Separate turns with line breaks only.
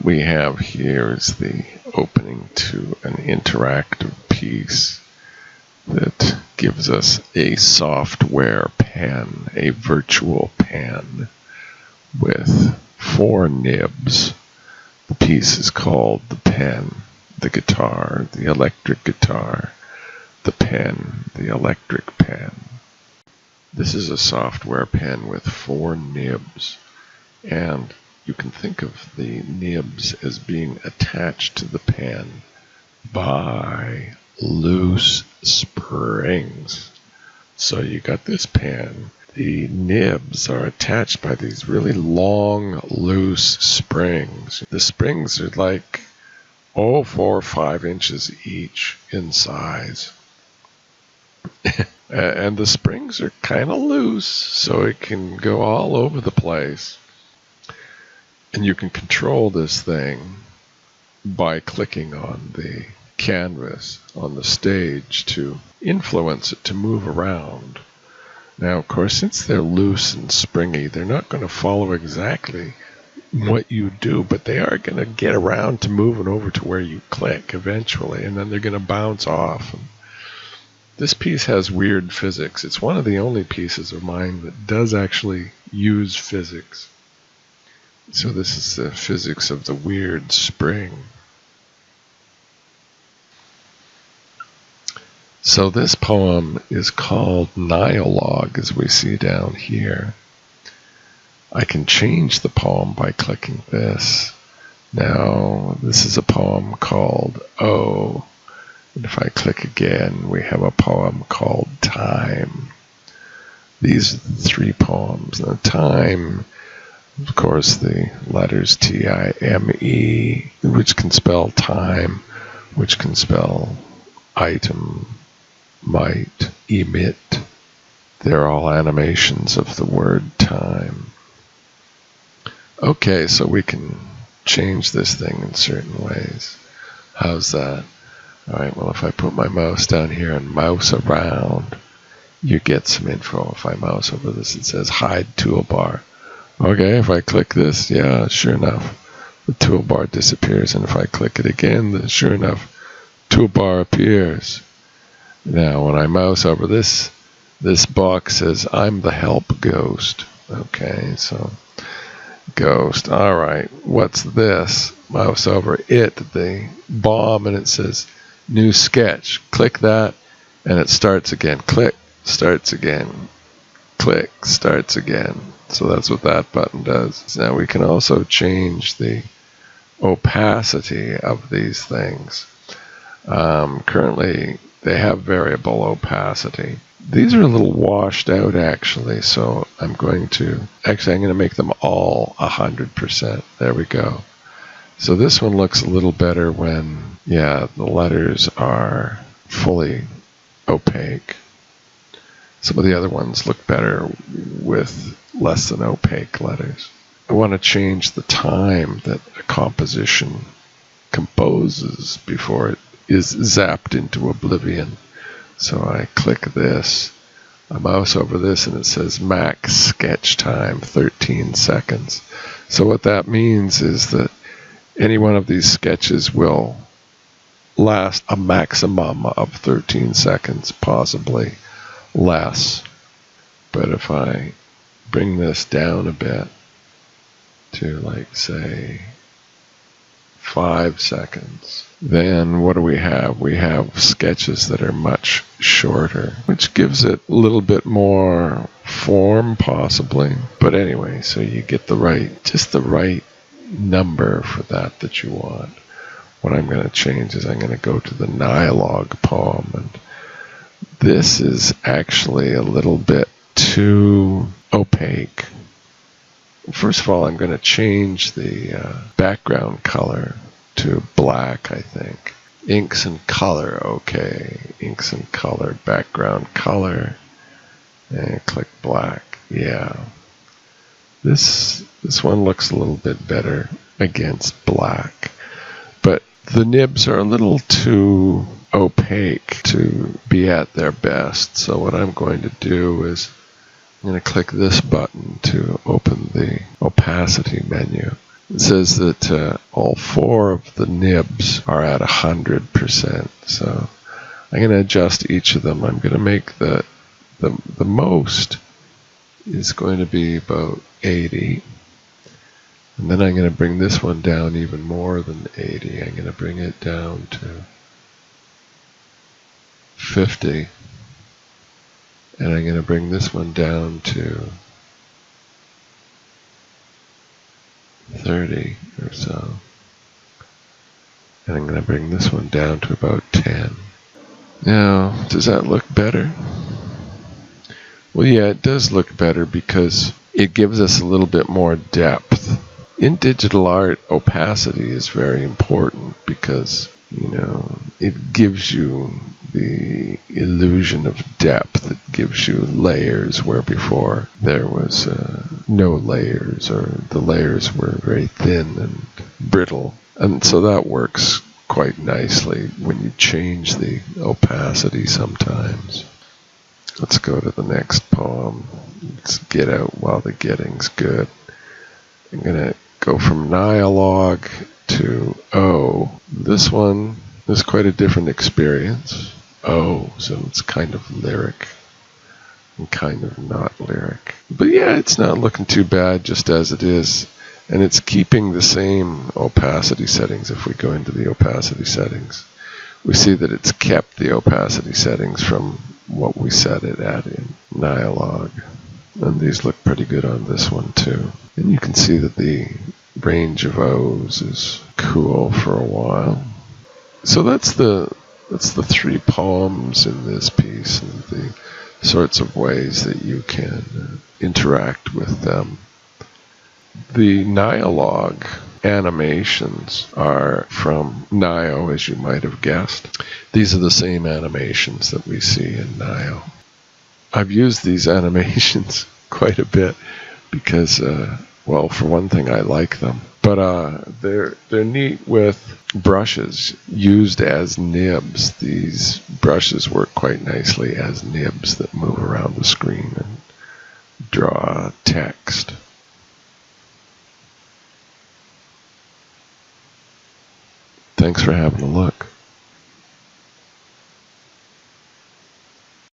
what we have here is the opening to an interactive piece that gives us a software pen, a virtual pen with 4 nibs. The piece is called the pen, the guitar, the electric guitar, the pen, the electric pen. This is a software pen with 4 nibs, and you can think of the nibs as being attached to the pen by loose springs. So you got this pen. The nibs are attached by these really long, loose springs. The springs are like 4 or 5 inches each in size. And the springs are kind of loose, so it can go all over the place. And you can control this thing by clicking on the canvas on the stage to influence it to move around. Now, of course, since they're loose and springy, they're not going to follow exactly what you do, but they are going to get around to moving over to where you click eventually, and then they're going to bounce off. And this piece has weird physics. It's one of the only pieces of mine that does actually use physics. So this is the physics of the weird spring. So this poem is called Nialogue, as we see down here. I can change the poem by clicking this. Now, this is a poem called Oh. And if I click again, we have a poem called Time. These are the 3 poems. Now, Time, of course, the letters T-I-M-E, which can spell time, which can spell item, might, emit. They're all animations of the word time. Okay, so we can change this thing in certain ways. How's that? Alright, well, if I put my mouse down here and mouse around, you get some info. If I mouse over this, it says hide toolbar. Okay, if I click this, yeah, sure enough, the toolbar disappears. And if I click it again, then sure enough, toolbar appears. Now, when I mouse over this box says, I'm the help ghost. Okay, so ghost. All right, what's this? Mouse over it, the bomb, and it says new sketch. Click that, and it starts again. Click, starts again. Click, starts again. So that's what that button does. Now we can also change the opacity of these things. Currently, they have variable opacity. These are a little washed out, actually, so I'm going to make them all 100%. There we go. So this one looks a little better when, the letters are fully opaque. Some of the other ones look better with less than opaque letters. I want to change the time that a composition composes before it is zapped into oblivion. So I click this, I mouse over this, and it says max sketch time, 13 seconds. So what that means is that any one of these sketches will last a maximum of 13 seconds, possibly less. But if I bring this down a bit to, like, say, 5 seconds, then what do we have? We have sketches that are much shorter, which gives it a little bit more form, possibly. But anyway, so you get just the right number for that you want. What I'm going to change is I'm going to go to the Nialogue poem, and this is actually a little bit too opaque. First of all, I'm going to change the background color to black, I think. Inks and color, okay. Inks and color, background color, and click black. Yeah. This one looks a little bit better against black. But the nibs are a little too opaque to be at their best. So what I'm going to do is I'm going to click this button to open the opacity menu. It says that all 4 of the nibs are at 100%. So I'm going to adjust each of them. I'm going to make the most is going to be about 80. And then I'm going to bring this one down even more than 80. I'm going to bring it down to 50. And I'm going to bring this one down to 30 or so. And I'm going to bring this one down to about 10. Now, does that look better? Well, yeah, it does look better because it gives us a little bit more depth. In digital art, opacity is very important because, it gives you the illusion of depth. It gives you layers where before there was no layers, or the layers were very thin and brittle. And so that works quite nicely when you change the opacity sometimes. Let's go to the next poem. Let's get out while the getting's good. I'm going to go from Nialog to O. This one is quite a different experience. O, so it's kind of lyric and kind of not lyric. But yeah, it's not looking too bad just as it is. And it's keeping the same opacity settings. If we go into the opacity settings, we see that it's kept the opacity settings from what we set it at in Nialog. And these look pretty good on this one too. And you can see that the range of O's is cool for a while. So that's the 3 poems in this piece, and the sorts of ways that you can interact with them. The Nialog animations are from Nio, as you might have guessed. These are the same animations that we see in Nio. I've used these animations quite a bit because, well, for one thing, I like them. But they're neat with brushes used as nibs. These brushes work quite nicely as nibs that move around the screen and draw text. Thanks for having a look.